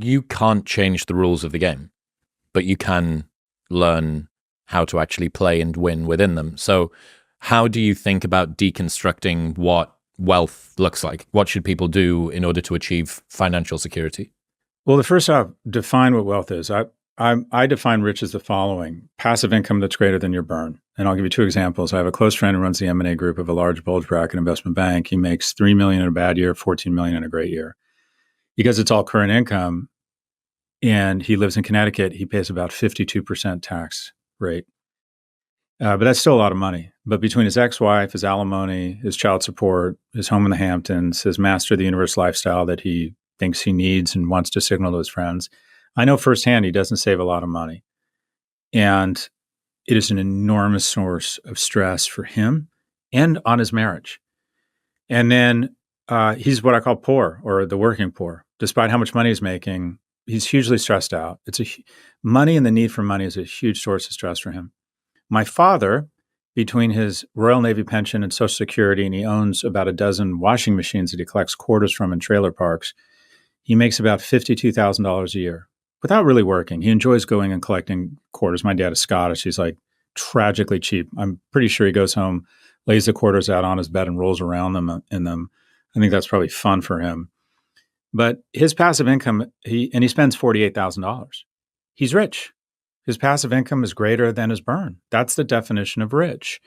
you can't change the rules of the game, but you can learn how to actually play and win within them. So how do you think about deconstructing what wealth looks like? What should people do in order to achieve financial security? Well, the first off, define what wealth is. I define rich as the following: passive income that's greater than your burn. And I'll give you two examples. I have a close friend who runs the M&A group of a large bulge bracket investment bank. He makes $3 million in a bad year, $14 million in a great year. Because it's all current income and he lives in Connecticut, he pays about 52% tax rate. But that's still a lot of money. But between his ex-wife, his alimony, his child support, his home in the Hamptons, his master of the universe lifestyle that he thinks he needs and wants to signal to his friends, I know firsthand he doesn't save a lot of money. And it is an enormous source of stress for him and on his marriage. And then he's what I call poor, or the working poor. Despite how much money he's making, he's hugely stressed out. Money and the need for money is a huge source of stress for him. My father, between his Royal Navy pension and Social Security, and he owns about a dozen washing machines that he collects quarters from in trailer parks, he makes about $52,000 a year without really working. He enjoys going and collecting quarters. My dad is Scottish. He's like tragically cheap. I'm pretty sure he goes home, lays the quarters out on his bed and rolls around them in them. I think that's probably fun for him. But his passive income, he spends $48,000. He's rich. His passive income is greater than his burn. That's the definition of rich.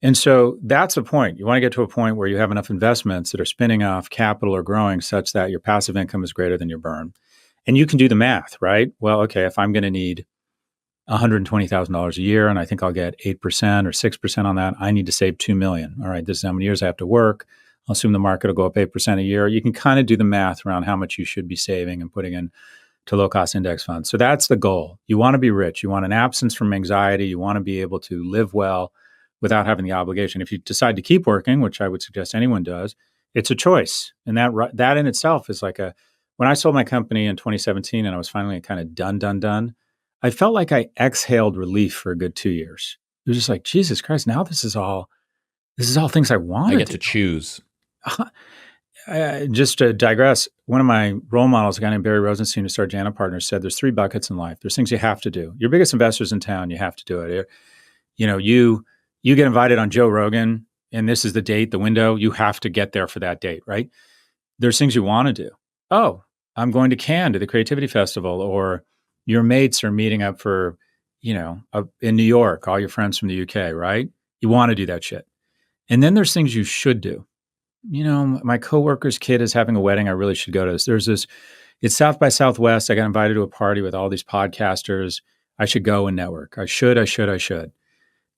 And so that's the point. You want to get to a point where you have enough investments that are spinning off capital or growing such that your passive income is greater than your burn. And you can do the math, right? Well, okay, if I'm going to need $120,000 a year and I think I'll get 8% or 6% on that, I need to save $2 million. All right, this is how many years I have to work. I'll assume the market will go up 8% a year. You can kind of do the math around how much you should be saving and putting in to low-cost index funds. So that's the goal. You want to be rich. You want an absence from anxiety. You want to be able to live well without having the obligation. If you decide to keep working, which I would suggest anyone does, it's a choice. And that in itself is like when I sold my company in 2017 and I was finally kind of done, I felt like I exhaled relief for a good 2 years. It was just like, Jesus Christ, now this is all things I want. I get to choose. Just to digress, one of my role models, a guy named Barry Rosenstein, who started Jana Partners, said there's 3 buckets in life. There's things you have to do. Your biggest investors in town, you have to do it. You get invited on Joe Rogan, and this is the date, the window. You have to get there for that date, right? There's things you want to do. Oh, I'm going to Cannes to the Creativity Festival, or your mates are meeting up for, in New York, all your friends from the UK, right? You want to do that shit. And then there's things you should do. My coworker's kid is having a wedding. I really should go to this. It's South by Southwest. I got invited to a party with all these podcasters. I should go and network. I should.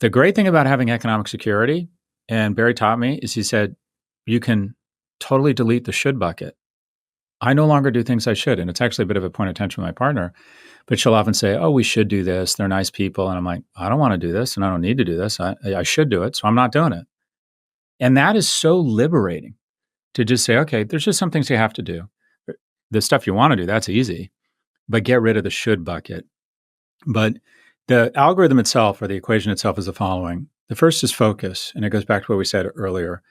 The great thing about having economic security, and Barry taught me, is he said, you can totally delete the should bucket. I no longer do things I should. And it's actually a bit of a point of tension with my partner, but she'll often say, oh, we should do this. They're nice people. And I'm like, I don't want to do this and I don't need to do this. I should do it. So I'm not doing it. And that is so liberating to just say, okay, there's just some things you have to do. The stuff you want to do, that's easy, but get rid of the should bucket. But the algorithm itself, or the equation itself, is the following. The first is focus. And it goes back to what we said earlier.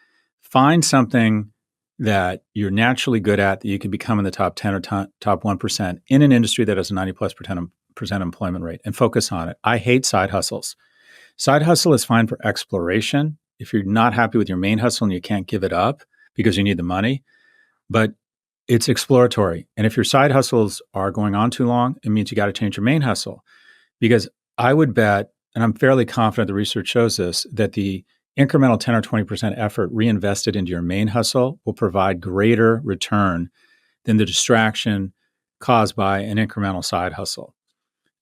Find something that you're naturally good at, that you could become in the top 10 or top 1% in an industry that has a 90+% employment rate, and focus on it. I hate side hustles. Side hustle is fine for exploration. If you're not happy with your main hustle and you can't give it up because you need the money, but it's exploratory. And if your side hustles are going on too long, it means you got to change your main hustle. Because I would bet, and I'm fairly confident the research shows this, that the incremental 10 or 20% effort reinvested into your main hustle will provide greater return than the distraction caused by an incremental side hustle.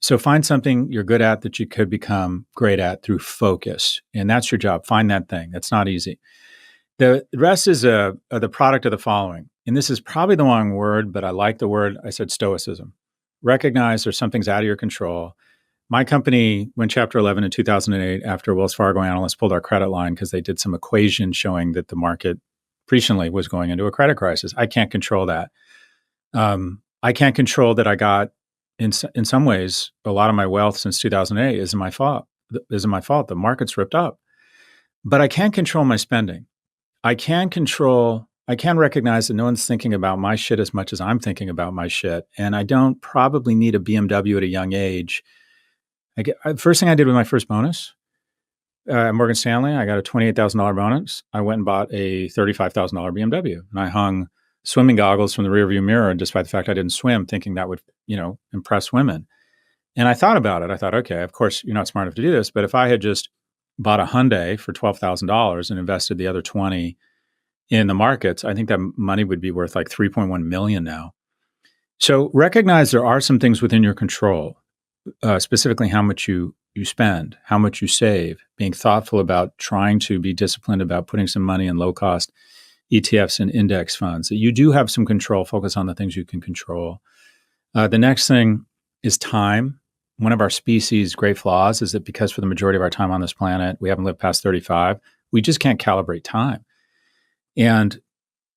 So find something you're good at that you could become great at through focus. And that's your job. Find that thing. That's not easy. The rest is the product of the following. And this is probably the wrong word, but I like the word. I said Stoicism. Recognize there's something's out of your control. My company went Chapter 11 in 2008 after Wells Fargo analysts pulled our credit line because they did some equation showing that the market presciently was going into a credit crisis. I can't control that. I can't control that I got, in some ways, a lot of my wealth since 2008 isn't my fault. The market's ripped up. But I can't control my spending. I can control I can recognize that no one's thinking about my shit as much as I'm thinking about my shit. And I don't probably need a BMW at a young age. First thing I did with my first bonus at Morgan Stanley, I got a $28,000 bonus. I went and bought a $35,000 BMW, and I hung swimming goggles from the rearview mirror, despite the fact I didn't swim, thinking that would, impress women. And I thought about it. I thought, okay, of course you're not smart enough to do this, but if I had just bought a Hyundai for $12,000 and invested the other 20 in the markets, I think that money would be worth like 3.1 million now. So recognize there are some things within your control, specifically how much you spend, how much you save, being thoughtful about trying to be disciplined about putting some money in low cost ETFs and index funds. That you do have some control, focus on the things you can control. The next thing is time. One of our species' great flaws is that because for the majority of our time on this planet, we haven't lived past 35, we just can't calibrate time. And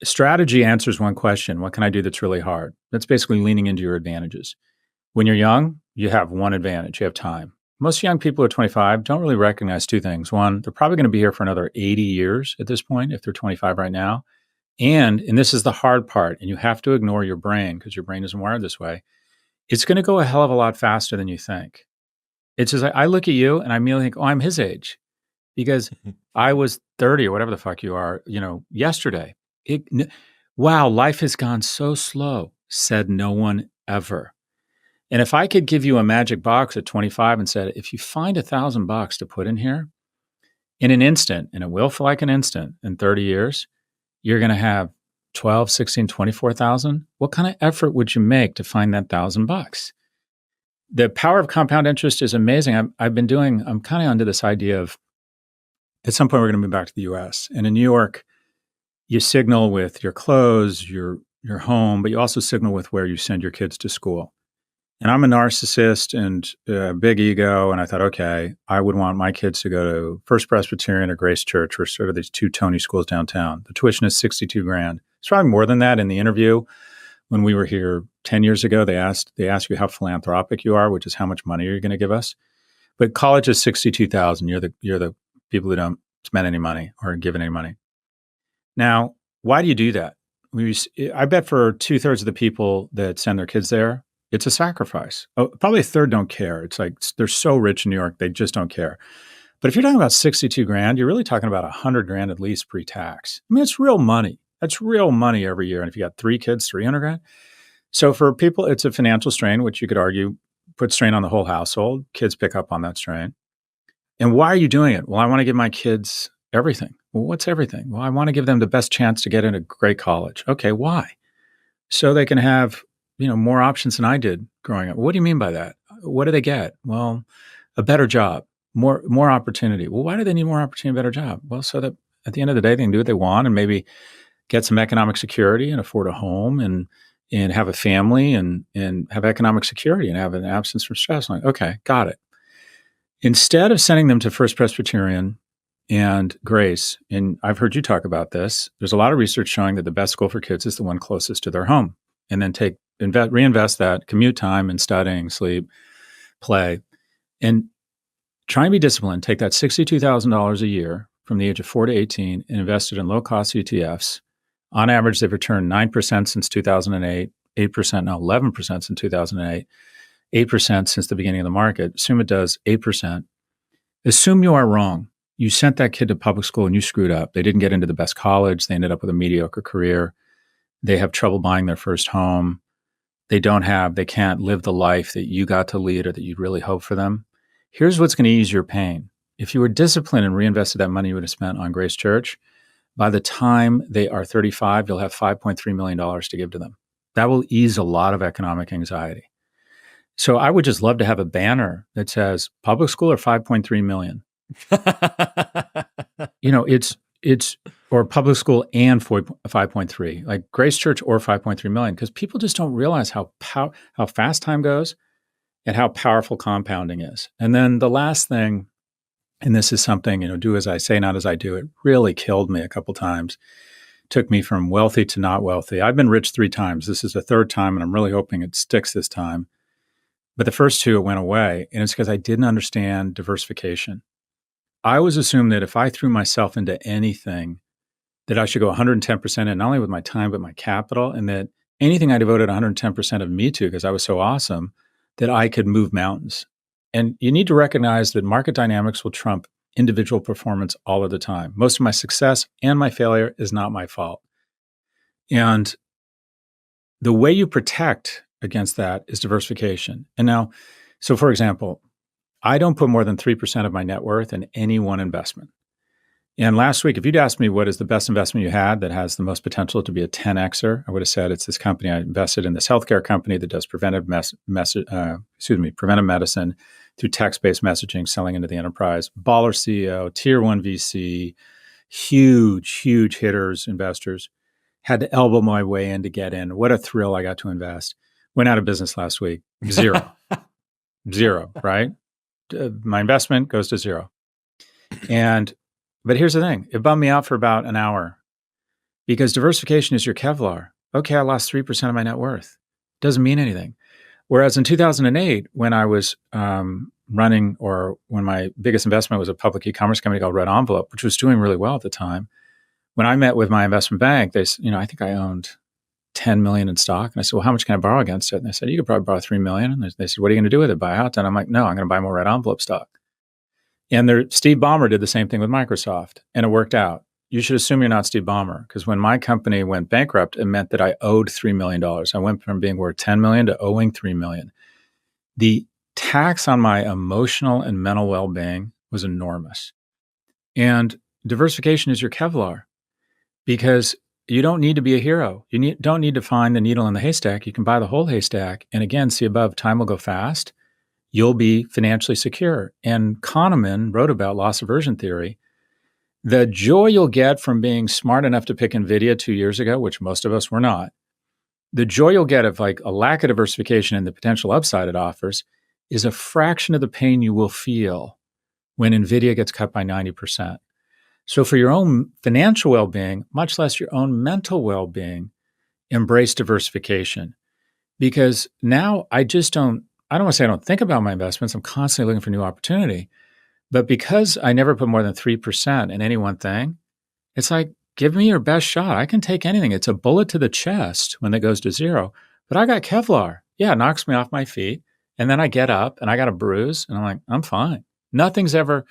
strategy answers one question: what can I do that's really hard? That's basically leaning into your advantages. When you're young, you have one advantage: you have time. Most young people at 25 don't really recognize two things. One, they're probably going to be here for another 80 years at this point if they're 25 right now. And this is the hard part, and you have to ignore your brain because your brain isn't wired this way. It's going to go a hell of a lot faster than you think. It's just like, I look at you and I immediately think, oh, I'm his age, because I was 30 or whatever the fuck you are, yesterday. Wow, life has gone so slow, said no one ever. And if I could give you a magic box at 25 and said, if you find $1,000 to put in here in an instant, and it will feel like an instant in 30 years, you're going to have 12, 16, 24,000. What kind of effort would you make to find that $1,000? The power of compound interest is amazing. I'm kind of onto this idea of, at some point we're going to move back to the US. And in New York, you signal with your clothes, your home, but you also signal with where you send your kids to school. And I'm a narcissist and a big ego. And I thought, okay, I would want my kids to go to First Presbyterian or Grace Church, or sort of these two Tony schools downtown. The tuition is $62,000. It's probably more than that. In the interview, when we were here 10 years ago, they ask you how philanthropic you are, which is how much money are you going to give us? But college is $62,000. You're the people who don't spend any money or give any money. Now, why do you do that? I bet for 2/3 of the people that send their kids there, it's a sacrifice. Oh, probably a third don't care. It's like they're so rich in New York, they just don't care. But if you're talking about $62,000, you're really talking about $100,000 at least pre-tax. I mean, it's real money. That's real money every year. And if you got 3 kids, $300,000. So for people, it's a financial strain, which you could argue puts strain on the whole household. Kids pick up on that strain. And why are you doing it? Well, I want to give my kids everything. Well, what's everything? Well, I want to give them the best chance to get into a great college. Okay, why? So they can have more options than I did growing up. What do you mean by that? What do they get? Well, a better job, more opportunity. Well, why do they need more opportunity, a better job? Well, so that at the end of the day, they can do what they want and maybe get some economic security and afford a home and have a family and have economic security and have an absence from stress. I'm like, okay, got it. Instead of sending them to First Presbyterian and Grace, and I've heard you talk about this, there's a lot of research showing that the best school for kids is the one closest to their home, and then reinvest that commute time in studying, sleep, play, and try and be disciplined. Take that $62,000 a year from the age of 4 to 18 and invest it in low-cost ETFs. On average, they've returned 9% since 2008, 8%, now 11% since 2008, 8% since the beginning of the market. Assume it does 8%. Assume you are wrong. You sent that kid to public school and you screwed up. They didn't get into the best college. They ended up with a mediocre career. They have trouble buying their first home. They can't live the life that you got to lead or that you really hope for them. Here's what's going to ease your pain. If you were disciplined and reinvested that money you would have spent on Grace Church, by the time they are 35, you'll have $5.3 million to give to them. That will ease a lot of economic anxiety. So I would just love to have a banner that says public school or 5.3 million. It's or public school and 5.3, like Grace Church or 5.3 million, because people just don't realize how fast time goes and how powerful compounding is. And then the last thing, and this is something, do as I say, not as I do. It really killed me a couple times. Took me from wealthy to not wealthy. I've been rich 3 times. This is the 3rd time, and I'm really hoping it sticks this time. But the first 2, it went away, and it's because I didn't understand diversification. I always assumed that if I threw myself into anything, that I should go 110% in, not only with my time, but my capital, and that anything I devoted 110% of me to, because I was so awesome, that I could move mountains. And you need to recognize that market dynamics will trump individual performance all of the time. Most of my success and my failure is not my fault. And the way you protect against that is diversification. And now, so for example, I don't put more than 3% of my net worth in any one investment. And last week, if you'd asked me what is the best investment you had that has the most potential to be a 10Xer, I would have said it's this company. I invested in this healthcare company that does preventive medicine through text-based messaging, selling into the enterprise. Baller CEO, tier one VC, huge hitters, investors. Had to elbow my way in to get in. What a thrill I got to invest. Went out of business last week. Zero, right? My investment goes to zero. But here's the thing. It bummed me out for about an hour because diversification is your Kevlar. Okay, I lost 3% of my net worth. Doesn't mean anything. Whereas in 2008, when I was running, or when my biggest investment was a public e-commerce company called Red Envelope, which was doing really well at the time, when I met with my investment bank, they, I think I owned 10 million in stock. And I said, well, how much can I borrow against it? And they said, you could probably borrow 3 million. And they said, what are you going to do with it? Buy out? And I'm like, no, I'm going to buy more Red Envelope stock. And Steve Ballmer did the same thing with Microsoft, and it worked out. You should assume you're not Steve Ballmer, because when my company went bankrupt, it meant that I owed $3 million. I went from being worth $10 million to owing $3 million. The tax on my emotional and mental well-being was enormous. And diversification is your Kevlar, because you don't need to be a hero. You don't need to find the needle in the haystack. You can buy the whole haystack. And again, see above, time will go fast. You'll be financially secure. And Kahneman wrote about loss aversion theory. The joy you'll get from being smart enough to pick NVIDIA 2 years ago, which most of us were not, the joy you'll get of like a lack of diversification and the potential upside it offers is a fraction of the pain you will feel when NVIDIA gets cut by 90%. So for your own financial well-being, much less your own mental well-being, embrace diversification. Because now I don't want to say I don't think about my investments. I'm constantly looking for new opportunity. But because I never put more than 3% in any one thing, it's like, give me your best shot. I can take anything. It's a bullet to the chest when it goes to zero. But I got Kevlar. Yeah, it knocks me off my feet. And then I get up and I got a bruise. And I'm like, I'm fine. Nothing's ever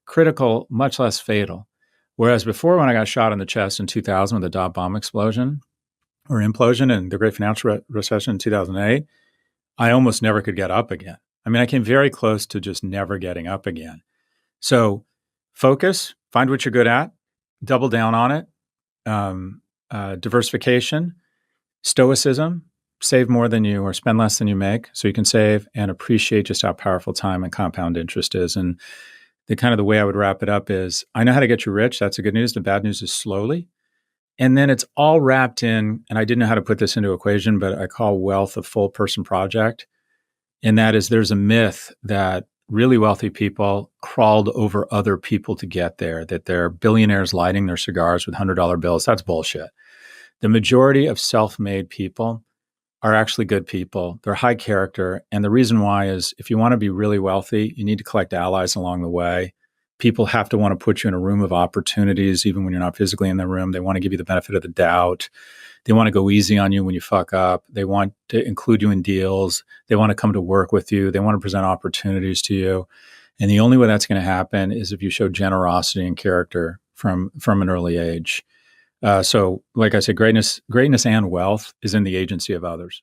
critical, much less fatal. Whereas before, when I got shot in the chest in 2000 with the dot bomb explosion or implosion and the great financial recession in 2008, I almost never could get up again. I mean, I came very close to just never getting up again. So focus, find what you're good at, double down on it. Diversification, stoicism, save more than you or spend less than you make so you can save, and appreciate just how powerful time and compound interest is. And the way I would wrap it up is, I know how to get you rich. That's the good news. The bad news is slowly. And then it's all wrapped in, and I didn't know how to put this into equation, but I call wealth a full person project. And that is, there's a myth that really wealthy people crawled over other people to get there, that they're billionaires lighting their cigars with $100 bills. That's bullshit. The majority of self-made people are actually good people. They're high character. And the reason why is, if you want to be really wealthy, you need to collect allies along the way. People have to want to put you in a room of opportunities, even when you're not physically in the room. They want to give you the benefit of the doubt. They want to go easy on you when you fuck up. They want to include you in deals. They want to come to work with you. They want to present opportunities to you. And the only way that's going to happen is if you show generosity and character from an early age. So like I said, greatness and wealth is in the agency of others.